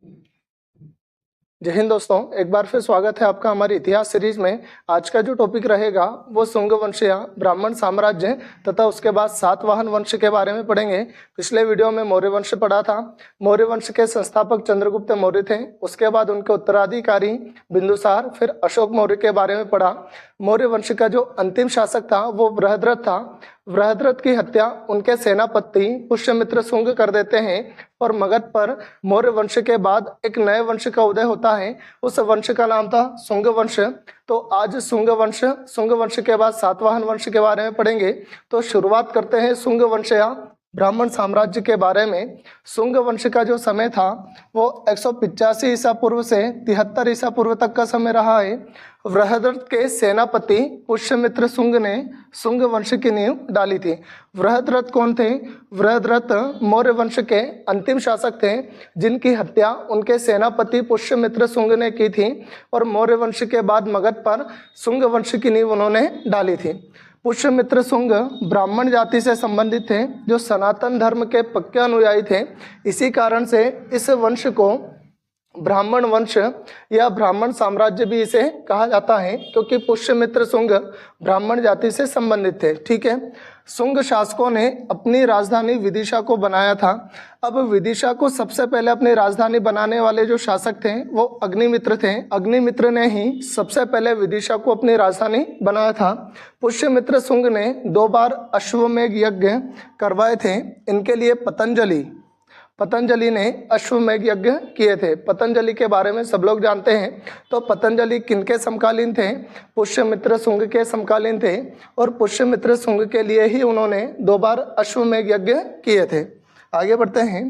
जय हिंद दोस्तों, एक बार फिर स्वागत है आपका हमारी इतिहास सीरीज में। आज का जो टॉपिक रहेगा वो शुंग वंश या ब्राह्मण साम्राज्य तथा उसके बाद सातवाहन वंश के बारे में पढ़ेंगे। पिछले वीडियो में मौर्य वंश पढ़ा था। मौर्य वंश के संस्थापक चंद्रगुप्त मौर्य थे, उसके बाद उनके उत्तराधिकारी बिंदुसार, फिर अशोक मौर्य के बारे में पढ़ा। मौर्य वंश का जो अंतिम शासक था वो बृहद्रथ था। बृहद्रथ की हत्या उनके सेनापति पुष्यमित्र शुंग कर देते हैं और मगध पर मौर्य वंश के बाद एक नए वंश का उदय होता है। उस वंश का नाम था शुंग वंश। तो आज शुंग वंश के बाद सातवाहन वंश के बारे में पढ़ेंगे। तो शुरुआत करते हैं शुंग वंश या ब्राह्मण साम्राज्य के बारे में। शुंग वंश का जो समय था वो 185 ईसा पूर्व से 73 ईसा पूर्व तक का समय रहा है। बृहद्रथ के सेनापति पुष्यमित्र शुंग ने शुंग वंश की नींव डाली थी। बृहद्रथ कौन थे? बृहद्रथ मौर्य वंश के अंतिम शासक थे जिनकी हत्या उनके सेनापति पुष्यमित्र शुंग ने की थी और मौर्य वंश के बाद मगध पर शुंग वंश की नींव उन्होंने डाली थी। पुष्यमित्र शुंग ब्राह्मण जाति से संबंधित थे जो सनातन धर्म के पक्के अनुयायी थे। इसी कारण से इस वंश को ब्राह्मण वंश या ब्राह्मण साम्राज्य भी इसे कहा जाता है, क्योंकि पुष्यमित्र शुंग ब्राह्मण जाति से संबंधित थे। ठीक है। शुंग शासकों ने अपनी राजधानी विदिशा को बनाया था। अब विदिशा को सबसे पहले अपनी राजधानी बनाने वाले जो शासक थे वो अग्निमित्र थे। अग्निमित्र ने ही सबसे पहले विदिशा को अपनी राजधानी बनाया था। पुष्यमित्र शुंग ने 2 बार अश्वमेध यज्ञ करवाए थे। इनके लिए पतंजलि ने अश्वमेध यज्ञ किए थे। पतंजलि के बारे में सब लोग जानते हैं। तो पतंजलि किनके समकालीन थे? पुष्यमित्र शुंग के समकालीन थे और पुष्यमित्र शुंग के लिए ही उन्होंने 2 बार अश्वमेध यज्ञ किए थे। आगे बढ़ते हैं।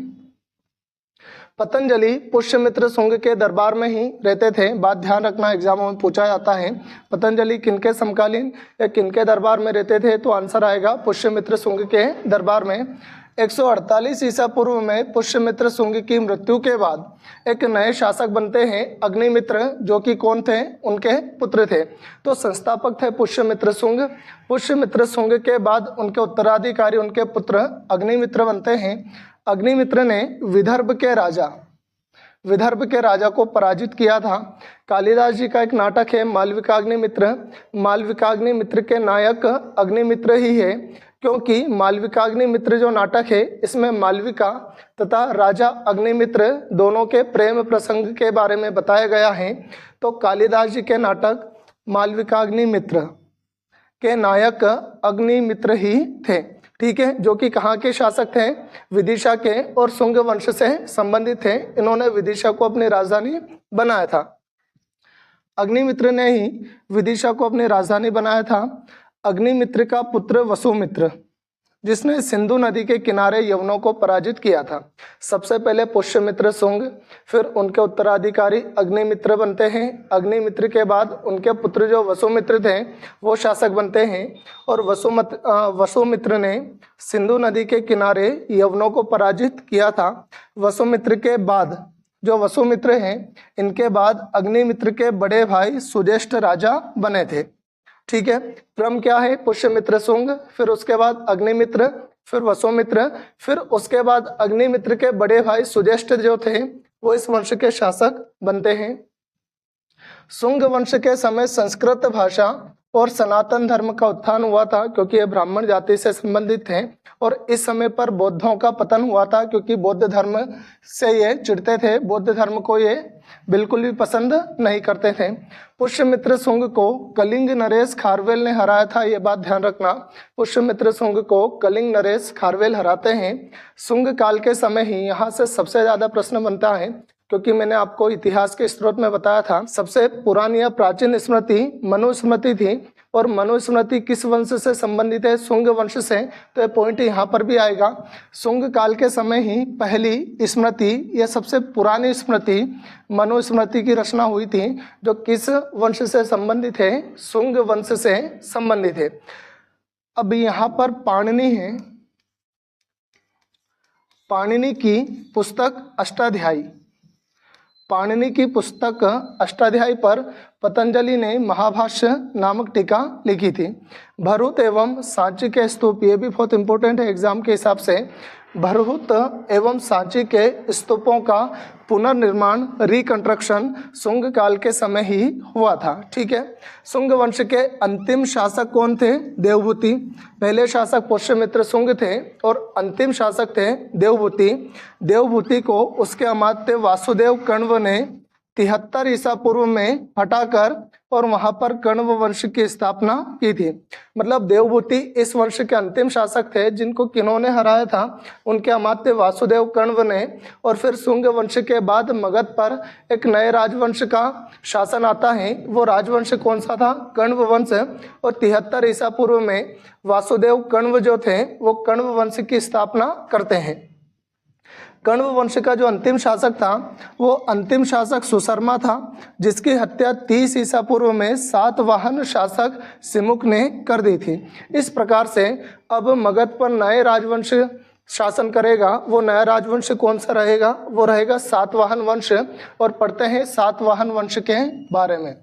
पतंजलि पुष्यमित्र शुंग के दरबार में ही रहते थे। बात ध्यान रखना, एग्जामों में पूछा जाता है पतंजलि किनके समकालीन या किनके दरबार में रहते थे, तो आंसर आएगा पुष्यमित्र शुंग के दरबार में। 148 ईसा पूर्व में पुष्यमित्र शुंग की मृत्यु के बाद एक नए शासक बनते हैं अग्निमित्र, जो कि कौन थे? उनके पुत्र थे। तो संस्थापक थे पुष्यमित्र शुंग। पुष्यमित्र शुंग के बाद उनके उत्तराधिकारी उनके पुत्र अग्निमित्र बनते हैं। अग्निमित्र ने विदर्भ के राजा को पराजित किया था। कालिदास जी का एक नाटक है मालविकाग्निमित्र। मालविकाग्निमित्र के नायक अग्निमित्र ही है, क्योंकि मालविकाग्निमित्र जो नाटक है इसमें मालविका तथा राजा अग्निमित्र दोनों के प्रेम प्रसंग के बारे में बताया गया है। तो कालिदास जी के नाटक मालविकाग्निमित्र के नायक अग्निमित्र ही थे। ठीक है, जो कि कहाँ के शासक थे? विदिशा के और शुंग वंश से संबंधित थे। इन्होंने विदिशा को अपनी राजधानी बनाया था। अग्निमित्र ने ही विदिशा को अपनी राजधानी बनाया था। अग्निमित्र का पुत्र वसुमित्र, जिसने सिंधु नदी के किनारे यवनों को पराजित किया था। सबसे पहले पुष्यमित्र शुंग, फिर उनके उत्तराधिकारी अग्निमित्र बनते हैं। अग्निमित्र के बाद उनके पुत्र जो वसुमित्र थे वो शासक बनते हैं और वसुमित्र ने सिंधु नदी के किनारे यवनों को पराजित किया था। वसुमित्र के बाद जो वसुमित्र हैं, इनके बाद अग्निमित्र के बड़े भाई सुज्येष्ठ राजा बने थे। ठीक है, क्रम क्या है? पुष्यमित्र शुंग, फिर उसके बाद अग्निमित्र, फिर वसुमित्र, फिर उसके बाद अग्निमित्र के बड़े भाई सुज्येष्ठ जो थे वो इस वंश के शासक बनते हैं। शुंग वंश के समय संस्कृत भाषा और सनातन धर्म का उत्थान हुआ था, क्योंकि ये ब्राह्मण जाति से संबंधित थे। और इस समय पर बौद्धों का पतन हुआ था, क्योंकि बौद्ध धर्म से ये चिढ़ते थे। बौद्ध धर्म को ये बिल्कुल भी पसंद नहीं करते थे। पुष्यमित्र शुंग को कलिंग नरेश खारवेल ने हराया था, ये बात ध्यान रखना। पुष्यमित्र शुंग को कलिंग नरेश खारवेल हराते हैं। शुंग काल के समय ही यहाँ से सबसे ज्यादा प्रश्न बनता है, क्योंकि मैंने आपको इतिहास के स्रोत में बताया था सबसे पुरानी या प्राचीन स्मृति मनुस्मृति थी। और मनुस्मृति किस वंश से संबंधित है? शुंग वंश से। तो ये पॉइंट यहाँ पर भी आएगा। शुंग काल के समय ही पहली स्मृति या सबसे पुरानी स्मृति मनुस्मृति की रचना हुई थी, जो किस वंश से संबंधित है? शुंग वंश से संबंधित है। अब यहाँ पर पाणिनि है, पाणिनि की पुस्तक अष्टाध्यायी। पाणिनि की पुस्तक अष्टाध्यायी पर पतंजलि ने महाभाष्य नामक टीका लिखी थी। भरूत एवं सांची के स्तूप, ये भी बहुत इंपॉर्टेंट है एग्जाम के हिसाब से। भरहुत एवं सांची के स्तूपों का पुनर्निर्माण रिकंस्ट्रक्शन शुंग काल के समय ही हुआ था। ठीक है, शुंग वंश के अंतिम शासक कौन थे? देवभूति। पहले शासक पुष्यमित्र शुंग थे और अंतिम शासक थे देवभूति। देवभूति को उसके अमात्य वासुदेव कण्व ने 73 ईसा पूर्व में हटाकर और वहां पर कण्व वंश की स्थापना की थी। मतलब देवभूति इस वंश के अंतिम शासक थे जिनको किन्होंने हराया था? उनके अमात्य वासुदेव कण्व ने। और फिर शुंग वंश के बाद मगध पर एक नए राजवंश का शासन आता है। वो राजवंश कौन सा था? कण्व वंश। और 73 ईसा पूर्व में वासुदेव कण्व जो थे वो कण्व वंश की स्थापना करते हैं। कण्व वंश का जो अंतिम शासक था वो अंतिम शासक सुशर्मा था, जिसकी हत्या 30 ईसा पूर्व में सातवाहन शासक सिमुक ने कर दी थी। इस प्रकार से अब मगध पर नए राजवंश शासन करेगा। वो नया राजवंश कौन सा रहेगा? वो रहेगा सातवाहन वंश। और पढ़ते हैं सातवाहन वंश के बारे में।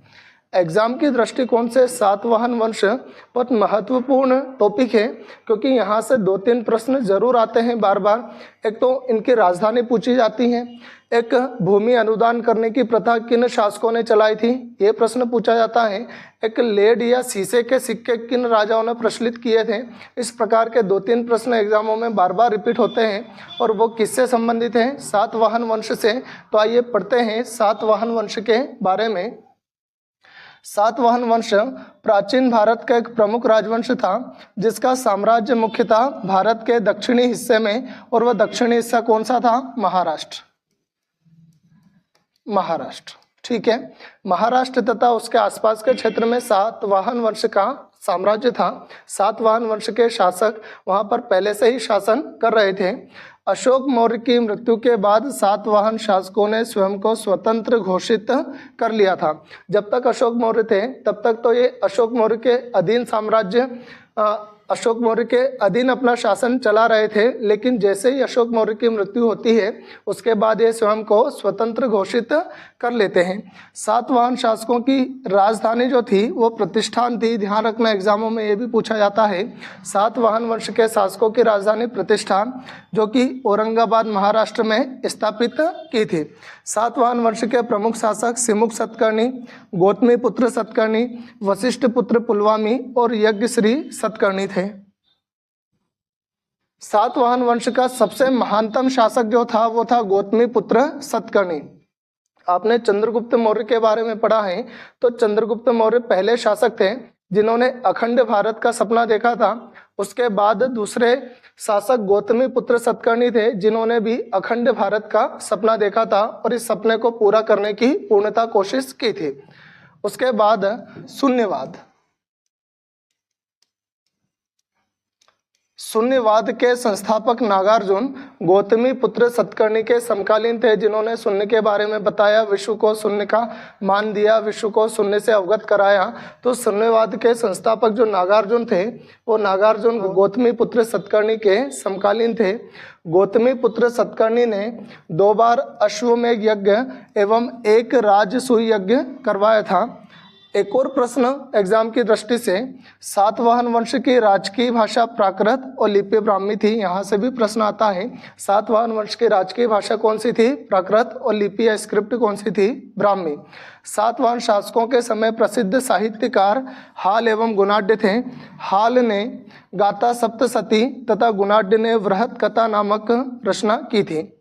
एग्जाम की दृष्टिकोण से सातवाहन वंश बहुत महत्वपूर्ण टॉपिक है, क्योंकि यहाँ से 2-3 प्रश्न जरूर आते हैं बार बार। एक तो इनकी राजधानी पूछी जाती है, एक भूमि अनुदान करने की प्रथा किन शासकों ने चलाई थी, ये प्रश्न पूछा जाता है। एक लेड या शीशे के सिक्के किन राजाओं ने प्रचलित किए थे। इस प्रकार के 2-3 प्रश्न एग्जामों में बार बार रिपीट होते हैं और वो किससे संबंधित हैं? सातवाहन वंश से। तो आइए पढ़ते हैं सातवाहन वंश के बारे में। सातवाहन वंश प्राचीन भारत का एक प्रमुख राजवंश था, जिसका साम्राज्य मुख्यतः भारत के दक्षिणी हिस्से में, और वह दक्षिणी हिस्सा कौन सा था? महाराष्ट्र। ठीक है, महाराष्ट्र तथा उसके आसपास के क्षेत्र में सातवाहन वंश का साम्राज्य था। सातवाहन वंश के शासक वहां पर पहले से ही शासन कर रहे थे। अशोक मौर्य की मृत्यु के बाद सातवाहन शासकों ने स्वयं को स्वतंत्र घोषित कर लिया था। जब तक अशोक मौर्य थे तब तक तो ये अशोक मौर्य के अधीन साम्राज्य अशोक मौर्य के अधीन अपना शासन चला रहे थे, लेकिन जैसे ही अशोक मौर्य की मृत्यु होती है उसके बाद ये स्वयं को स्वतंत्र घोषित कर लेते हैं। सातवाहन शासकों की राजधानी जो थी वो प्रतिष्ठान थी। ध्यान रखना, एग्जामों में ये भी पूछा जाता है। सातवाहन वंश के शासकों की राजधानी प्रतिष्ठान, जो कि औरंगाबाद महाराष्ट्र में स्थापित की थी। सातवाहन वंश के प्रमुख शासक सिमुक सतकर्णी, गौतमी पुत्र सतकर्णी, वशिष्ठ पुत्र पुलवामी और यज्ञश्री सतकर्णी थे। सातवाहन वंश का सबसे महानतम शासक जो था वो था गौतमी पुत्र सतकर्णी। आपने चंद्रगुप्त मौर्य के बारे में पढ़ा है, तो चंद्रगुप्त मौर्य पहले शासक थे जिन्होंने अखंड भारत का सपना देखा था। उसके बाद दूसरे शासक गौतमी पुत्र सतकर्णी थे, जिन्होंने भी अखंड भारत का सपना देखा था और इस सपने को पूरा करने की पूर्णतः कोशिश की थी। उसके बाद शून्यवाद के संस्थापक नागार्जुन गौतमी पुत्र सतकर्णी के समकालीन थे, जिन्होंने शून्य के बारे में बताया, विश्व को शून्य का मान दिया, विश्व को शून्य से अवगत कराया। तो शून्यवाद के संस्थापक जो नागार्जुन थे वो नागार्जुन गौतमी पुत्र सतकर्णी के समकालीन थे। गौतमी पुत्र सतकर्णी ने 2 बार अश्वमेध यज्ञ एवं 1 राजसूय यज्ञ करवाया था। एक और प्रश्न एग्जाम की दृष्टि से, सातवाहन वंश की राजकीय भाषा प्राकृत और लिपि ब्राह्मी थी। यहाँ से भी प्रश्न आता है, सातवाहन वंश की राजकीय भाषा कौन सी थी? प्राकृत। और लिपि या स्क्रिप्ट कौन सी थी? ब्राह्मी। सातवाहन शासकों के समय प्रसिद्ध साहित्यकार हाल एवं गुणाढ्य थे। हाल ने गाथा सप्तशती तथा गुणाढ्य ने वृहत कथा नामक रचना की थी।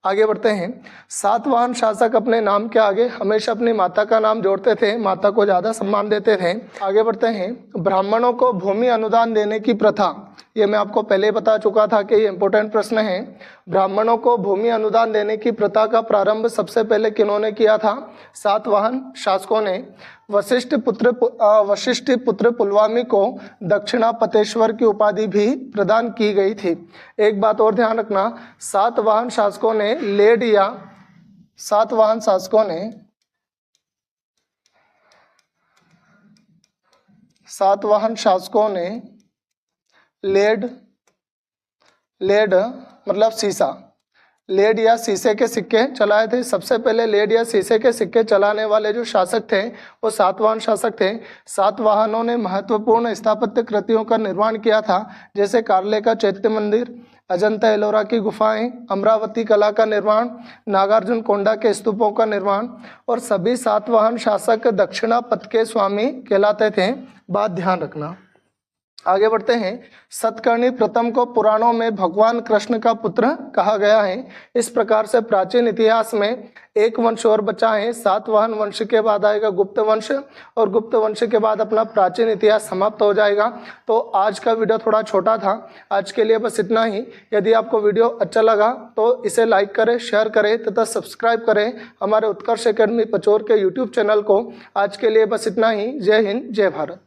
आगे बढ़ते हैं। सातवाहन शासक अपने नाम के आगे हमेशा अपनी माता का नाम जोड़ते थे, माता को ज़्यादा सम्मान देते थे। आगे बढ़ते हैं। ब्राह्मणों को भूमि अनुदान देने की प्रथा, ये मैं आपको पहले बता चुका था कि ये इंपॉर्टेंट प्रश्न है। ब्राह्मणों को भूमि अनुदान देने की प्रथा का प्रारंभ सबसे पहले किन्होंने किया था? सातवाहन शासकों ने। वशिष्ठ पुत्र पुलवामी को दक्षिणापतेश्वर की उपाधि भी प्रदान की गई थी। एक बात और ध्यान रखना, सातवाहन शासकों ने लेड मतलब शीशा, लेड या शीशे के सिक्के चलाए थे। सबसे पहले लेड या शीशे के सिक्के चलाने वाले जो शासक थे वो सातवाहन शासक थे। सातवाहनों ने महत्वपूर्ण स्थापत्य कृतियों का निर्माण किया था, जैसे कार्ले का चैत्य मंदिर, अजंता एलोरा की गुफाएं, अमरावती कला का निर्माण, नागार्जुन कोंडा के स्तूपों का निर्माण और सभी सातवाहन शासक दक्षिणापथ के स्वामी कहलाते थे। बात ध्यान रखना। आगे बढ़ते हैं। सतकर्णी प्रथम को पुराणों में भगवान कृष्ण का पुत्र कहा गया है। इस प्रकार से प्राचीन इतिहास में एक वंश और बचा है। सातवाहन वंश के बाद आएगा गुप्त वंश और गुप्त वंश के बाद अपना प्राचीन इतिहास समाप्त हो जाएगा। तो आज का वीडियो थोड़ा छोटा था, आज के लिए बस इतना ही। यदि आपको वीडियो अच्छा लगा तो इसे लाइक करें, शेयर करें तथा सब्सक्राइब करें हमारे उत्कर्ष एकेडमी पचोर के यूट्यूब चैनल को। आज के लिए बस इतना ही। जय हिंद, जय भारत।